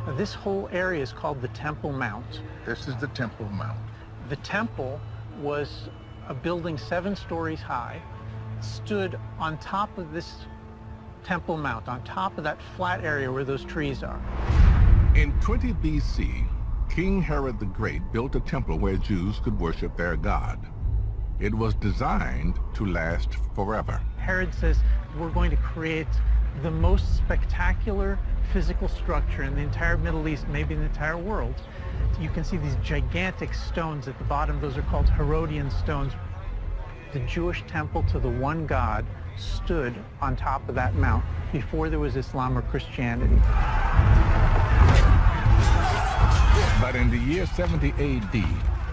Now, this whole area is called the Temple Mount. This is the Temple Mount. The temple was a building 7 stories high, stood on top of this Temple Mount, on top of that flat area where those trees are. In 20 BC, King Herod the Great built a temple where Jews could worship their God. It was designed to last forever. Herod says, we're going to create the most spectacular physical structure in the entire Middle East, maybe in the entire world. You can see these gigantic stones at the bottom. Those are called Herodian stones. The Jewish temple to the one God stood on top of that mount before there was Islam or Christianity. But in the year 70 AD,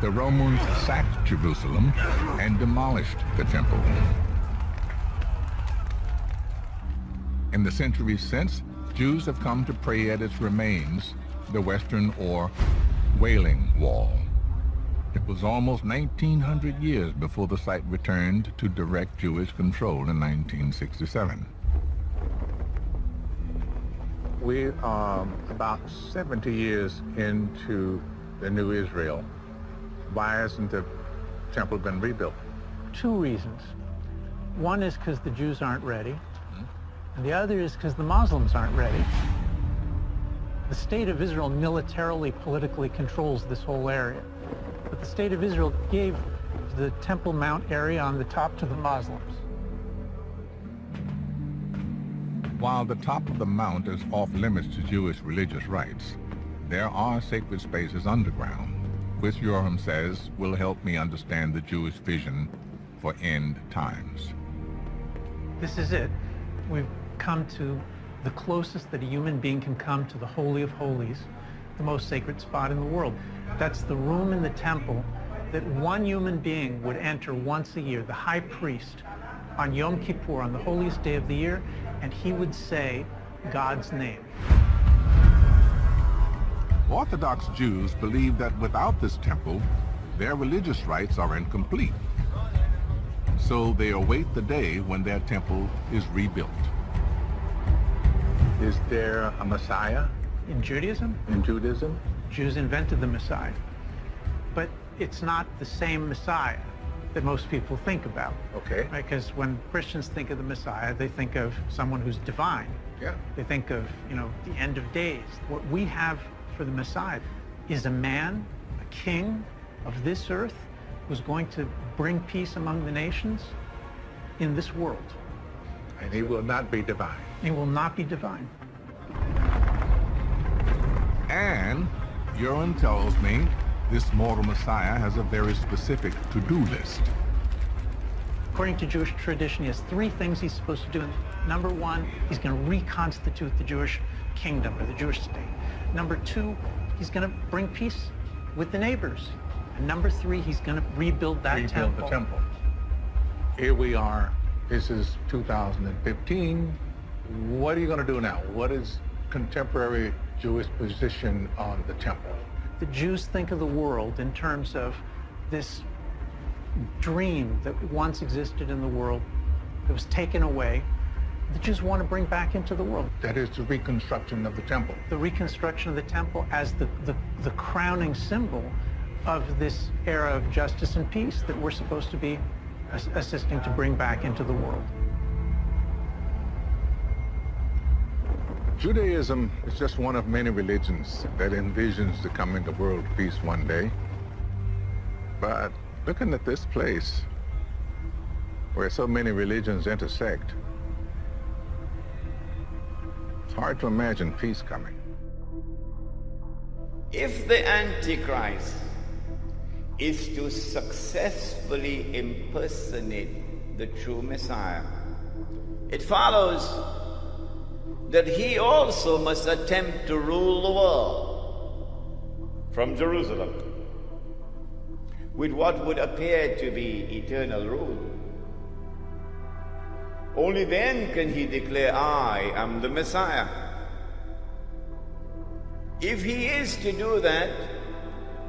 the Romans sacked Jerusalem and demolished the temple. In the centuries since, Jews have come to pray at its remains, the Western or Wailing Wall. It was almost 1,900 years before the site returned to direct Jewish control in 1967. We are about 70 years into the new Israel. Why hasn't the temple been rebuilt? 2 reasons. One is because the Jews aren't ready, and the other is because the Muslims aren't ready. The state of Israel militarily, politically controls this whole area. But the state of Israel gave the Temple Mount area on the top to the Muslims. While the top of the mount is off limits to Jewish religious rites, there are sacred spaces underground, which Yoram says will help me understand the Jewish vision for end times. This is it. We've come to the closest that a human being can come to the Holy of Holies, the most sacred spot in the world. That's the room in the temple that one human being would enter once a year, the high priest, on Yom Kippur, on the holiest day of the year, and he would say God's name. Orthodox Jews believe that without this temple, their religious rites are incomplete. So they await the day when their temple is rebuilt. Is there a Messiah? In Judaism? In Judaism? Jews invented the Messiah. But it's not the same Messiah that most people think about. Okay. Right? Because when Christians think of the Messiah, they think of someone who's divine. Yeah. They think of, the end of days. What we have for the Messiah is a man, a king of this earth, who's going to bring peace among the nations in this world. And he will not be divine. He will not be divine. And Yoram tells me this mortal Messiah has a very specific to-do list. According to Jewish tradition, he has 3 things he's supposed to do. Number 1, he's going to reconstitute the Jewish kingdom or the Jewish state. Number 2, he's going to bring peace with the neighbors. And number 3, he's going to rebuild that temple. Rebuild the temple. Here we are. This is 2015. What are you going to do now? What is contemporary Jewish position on the temple? The Jews think of the world in terms of this dream that once existed in the world that was taken away. The Jews want to bring back into the world. That is the reconstruction of the temple. The reconstruction of the temple as the crowning symbol of this era of justice and peace that we're supposed to be assisting to bring back into the world. Judaism is just one of many religions that envisions the coming of world peace one day. But looking at this place, where so many religions intersect, it's hard to imagine peace coming. If the Antichrist is to successfully impersonate the true Messiah, it follows that he also must attempt to rule the world from Jerusalem with what would appear to be eternal rule. Only then can he declare, I am the Messiah. If he is to do that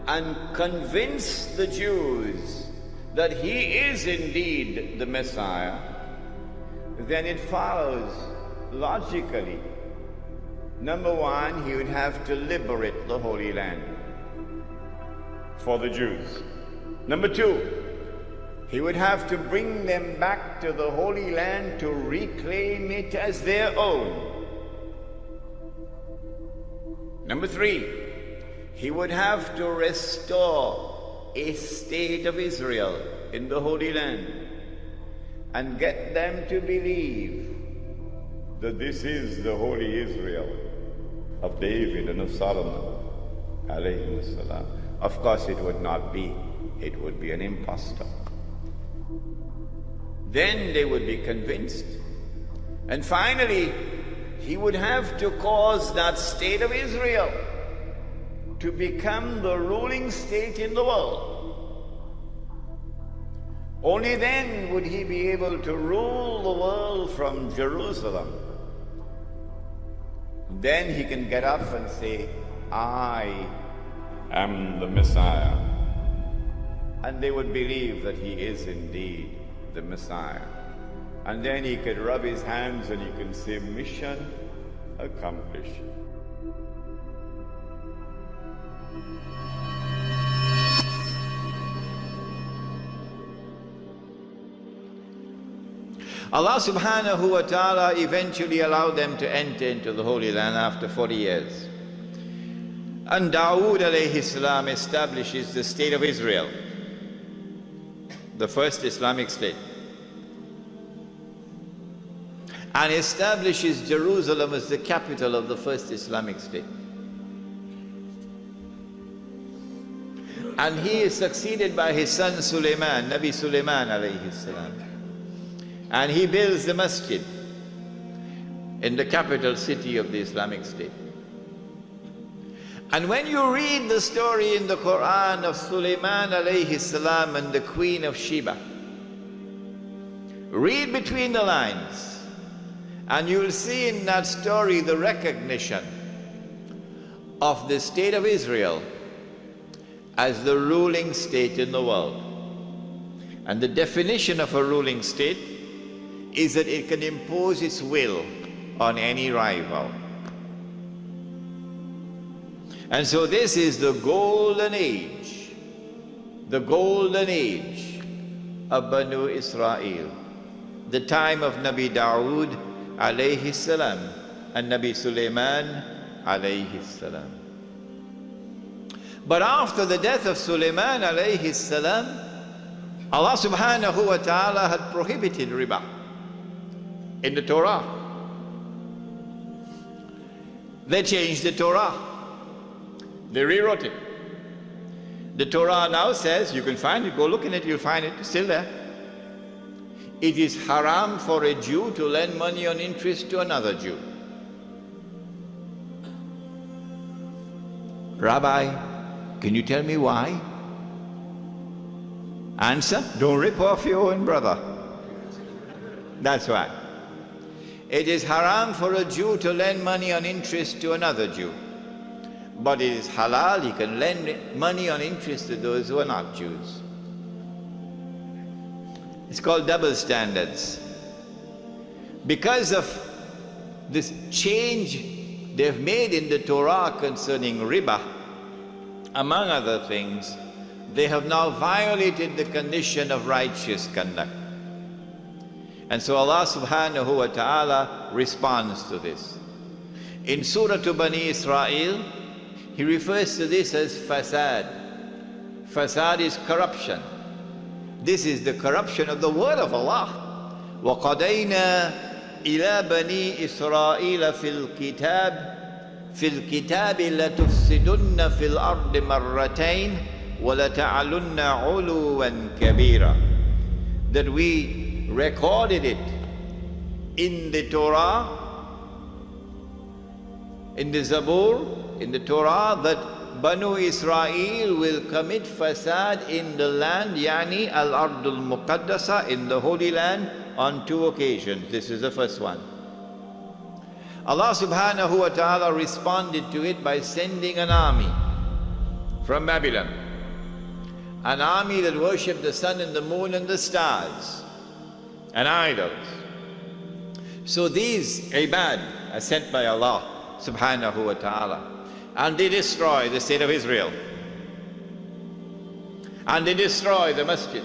and convince the Jews that he is indeed the Messiah, then it follows logically Number one, he would have to liberate the Holy Land for the Jews. Number two, he would have to bring them back to the Holy Land to reclaim it as their own. Number three, he would have to restore a state of Israel in the Holy Land and get them to believe that this is the holy Israel of David and of Solomon alayhi salam. Of course it would not be. It would be an impostor. Then they would be convinced. And finally, he would have to cause that state of Israel to become the ruling state in the world. Only then would he be able to rule the world from Jerusalem. Then he can get up and say, I am the Messiah. And they would believe that he is indeed the Messiah. And then he could rub his hands and he can say, mission accomplished. Allah subhanahu wa ta'ala eventually allowed them to enter into the Holy Land after 40 years. And Dawood alayhi salam establishes the state of Israel, the first Islamic state, and establishes Jerusalem as the capital of the first Islamic state. And he is succeeded by his son Sulaiman, Nabi Sulaiman alayhi salam. And he builds the masjid in the capital city of the Islamic State. And when you read the story in the Quran of Sulaiman alayhi salam and the Queen of Sheba, read between the lines and you'll see in that story the recognition of the state of Israel as the ruling state in the world. And the definition of a ruling state is that it can impose its will on any rival. And so this is the golden age of Banu Israel, the time of Nabi Dawood alayhi salam and Nabi Sulaiman alayhi salam. But after the death of Sulaiman alayhi salam, Allah subhanahu wa ta'ala had prohibited riba in the Torah. They changed the Torah. They rewrote it. The Torah now says, you can find it, go look in it, you'll find it, it's still there. It is haram for a Jew to lend money on interest to another Jew. Rabbi, can you tell me why? Answer, don't rip off your own brother. That's why. It is haram for a Jew to lend money on interest to another Jew. But it is halal, he can lend money on interest to those who are not Jews. It's called double standards. Because of this change they've made in the Torah concerning riba, among other things, they have now violated the condition of righteous conduct. And so Allah subhanahu wa ta'ala responds to this. In Surah to Bani Israel, He refers to this as fasad. Fasad is corruption. This is the corruption of the word of Allah. وَقَدَيْنَا إِلَى بَنِي إِسْرَائِيلَ فِي الْكِتَابِ لَتُفْسِدُنَّ فِي الْأَرْضِ مَرَّتَيْنِ وَلَتَعْلُنَّ عُلُوًا كَبِيرًا. That we recorded it in the Torah, in the Zabur, in the Torah, that Banu Israel will commit fasad in the land, yani al-Ardul Muqaddasa, in the Holy Land, on 2 occasions. This is the first one. Allah subhanahu wa ta'ala responded to it by sending an army from Babylon. An army that worshipped the sun and the moon and the stars and idols. So these ibad are sent by Allah subhanahu wa ta'ala. And they destroy the state of Israel. And they destroy the masjid.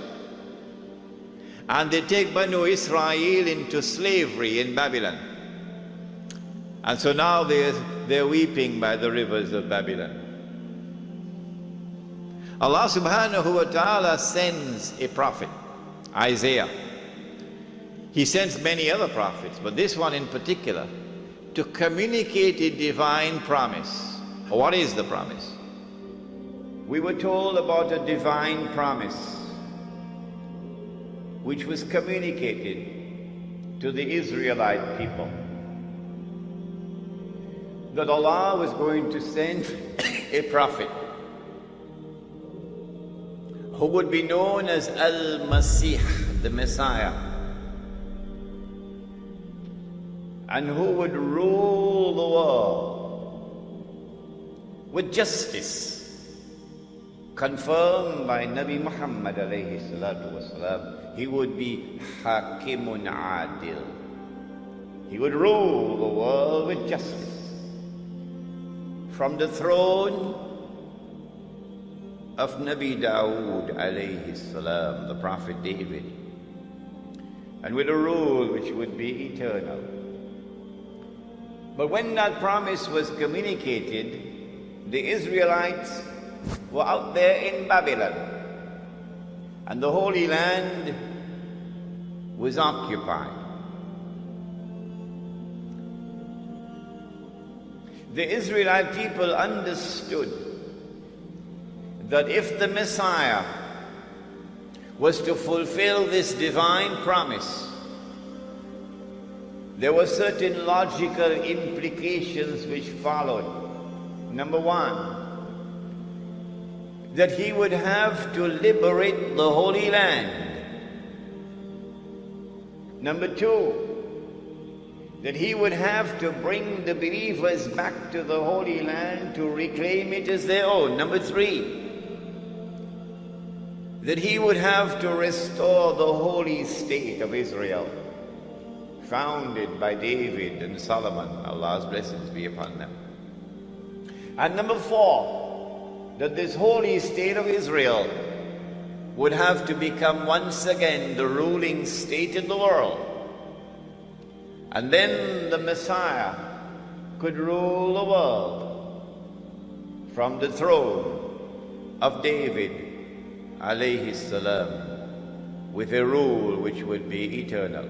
And they take Banu Israel into slavery in Babylon. And so now they're weeping by the rivers of Babylon. Allah subhanahu wa ta'ala sends a prophet, Isaiah. He sends many other prophets, but this one in particular, to communicate a divine promise. What is the promise? We were told about a divine promise which was communicated to the Israelite people, that Allah was going to send a prophet who would be known as Al-Masih, the Messiah, and who would rule the world with justice, confirmed by Nabi Muhammad alayhi salatu wasalam. He would be Hakimun Adil. He would rule the world with justice from the throne of Nabi Dawood alayhi salam, the Prophet David, and with a rule which would be eternal. But when that promise was communicated, the Israelites were out there in Babylon, and the Holy Land was occupied. The Israelite people understood that if the Messiah was to fulfill this divine promise, there were certain logical implications which followed. Number one, that he would have to liberate the Holy Land. Number two, that he would have to bring the believers back to the Holy Land to reclaim it as their own. Number three, that he would have to restore the holy state of Israel, founded by David and Solomon, Allah's blessings be upon them. And number four, that this holy state of Israel would have to become once again the ruling state in the world. And then the Messiah could rule the world from the throne of David alayhi salam, with a rule which would be eternal.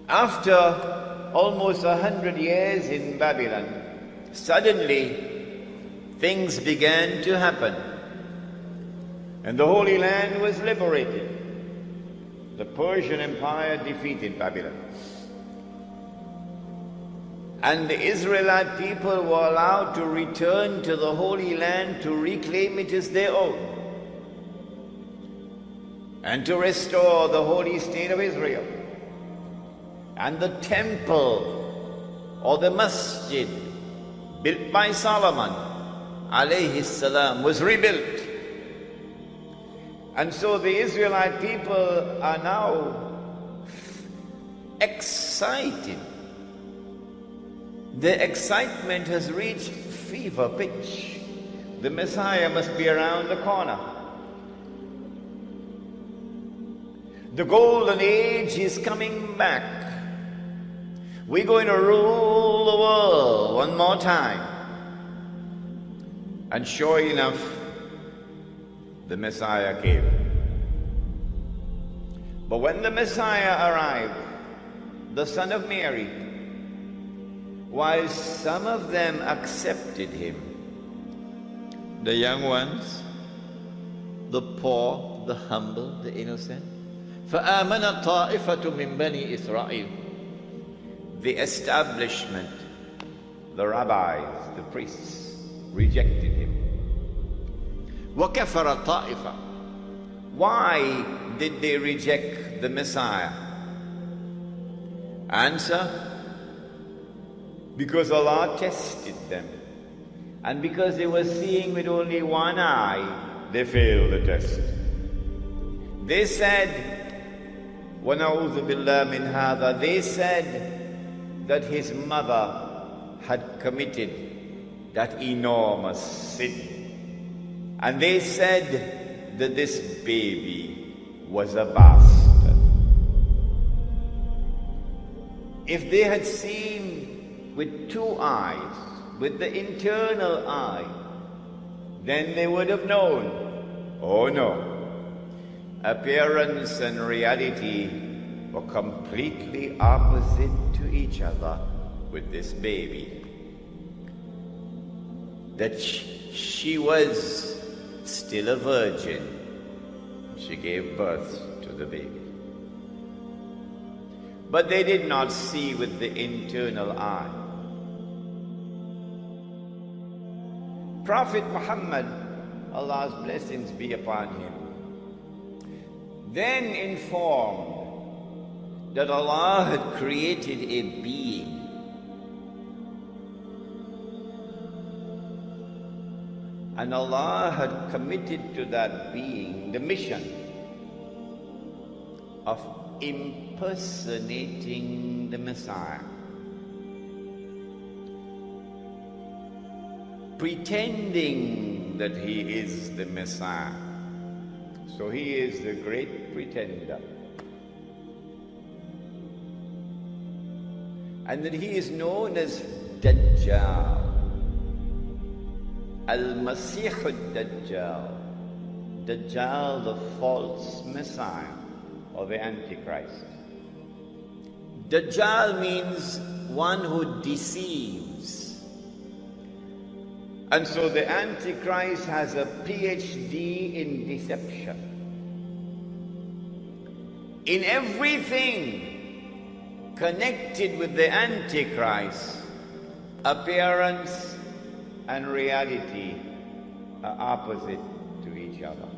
After almost 100 years in Babylon, suddenly things began to happen, and the Holy Land was liberated. The Persian Empire defeated Babylon, and the Israelite people were allowed to return to the Holy Land to reclaim it as their own and to restore the holy state of Israel. And the temple or the masjid built by Solomon alayhi salam was rebuilt. And so the Israelite people are now excited. The excitement has reached fever pitch. The Messiah must be around the corner. The golden age is coming back. We're going to rule the world one more time. And sure enough, the Messiah came. But when the Messiah arrived, the son of Mary, while some of them accepted him, the young ones, the poor, the humble, the innocent, فَآمَنَ طَائِفَةٌ مِّن بَنِي إِسْرَائِيلَ, the establishment, the rabbis, the priests, rejected him. وَكَفَرَ طَائِفَةٌ. Why did they reject the Messiah? Answer: because Allah tested them, and because they were seeing with only one eye, they failed the test. They said, وَنَعُوذُ بِاللَّهِ مِنْ هَذَا. They said that his mother had committed that enormous sin. And they said that this baby was a bastard. If they had seen with two eyes, with the internal eye, then they would have known, oh no, appearance and reality were completely opposite to each other with this baby. That she was still a virgin. She gave birth to the baby. But they did not see with the internal eye. Prophet Muhammad, Allah's blessings be upon him, then informed that Allah had created a being and Allah had committed to that being the mission of impersonating the Messiah, pretending that he is the Messiah. So he is the great pretender. And that he is known as Dajjal, Al-Masih al-Dajjal, Dajjal, the false Messiah or the Antichrist. Dajjal means one who deceives. And so the Antichrist has a PhD in deception. In everything connected with the Antichrist, appearance and reality are opposite to each other.